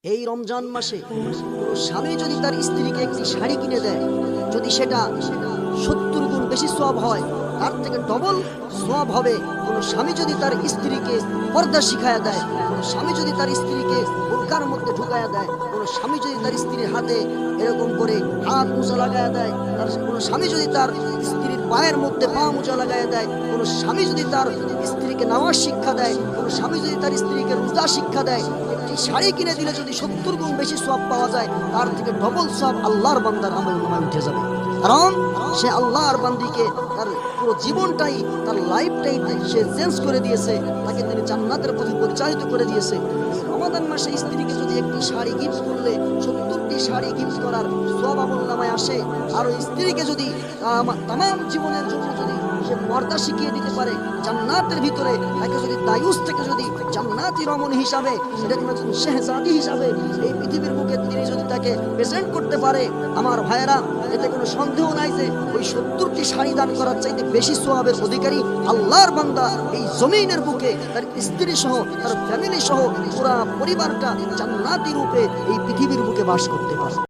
এই রমজান মাসে কোনো স্বামী যদি তার স্ত্রীকে একটি শাড়ি কিনে দেয়, যদি সেটা 70 গুণ বেশি সওয়াব হয়, তার থেকে ডবল সওয়াব হবে। কোনো স্বামী যদি তার স্ত্রীকে পর্দা শিখায়া দেয়, কোনো স্বামী যদি তার স্ত্রীকে বোরকার মধ্যে ঢুকায়া দেয়, কোনো স্বামী যদি তার স্ত্রীর হাতে এরকম করে হাত মোজা লাগায়া দেয়, কোনো স্বামী যদি তার স্ত্রীর পায়ের মধ্যে পা মোজা লাগায়া দেয়, কোনো স্বামী যদি তার স্ত্রীকে নামাজ শিক্ষা দেয়, কোনো স্বামী যদি তার স্ত্রীকে রোজা শিক্ষা দেয়, একটি শাড়ি কিনে দিলে যদি 70 গুণ বেশি সওয়াব পাওয়া যায়, তার থেকে ডবল সওয়াব আল্লাহর বান্দার আমলনামায় উঠে যাবে। কারণ সে আল্লাহর বান্দিকে তার পুরো জীবনটাই, তার লাইফটাই সে চেঞ্জ করে দিয়েছে, তাকে তিনি জান্নাতের পথে পরিচালিত করে দিয়েছে। রমাদান মাসে স্ত্রীকে যদি একটি শাড়ি গিফট করলে 70টি শাড়ি গিফট করার সওয়াব আমলনামায় আসে। আর ওই স্ত্রীকে যদি তামাম জীবনের জন্য যদি সে পর্দা শিখিয়ে দিতে পারে, জান্নাতের ভিতরে তাকে যদি দায়ুস থেকে যদি জান্নাতি রমণী হিসাবে, সেরকম একজন শেহজাদি হিসাবে এই পৃথিবীর বুকে তিনি যদি তাকে প্রেজেন্ট করতে পারে, আমার ভাইয়েরা, এতে কোনো সন্দেহ নাই যে ওই 70টি শাড়ি দান করার চাইতে বেশি সওয়াবের অধিকারী আল্লাহর বান্দা এই জমিনের বুকে তার স্ত্রী সহ, তার ফ্যামিলি সহ পুরা পরিবারটা জান্নাতি রূপে এই পৃথিবীর বুকে বাস করতে পারে।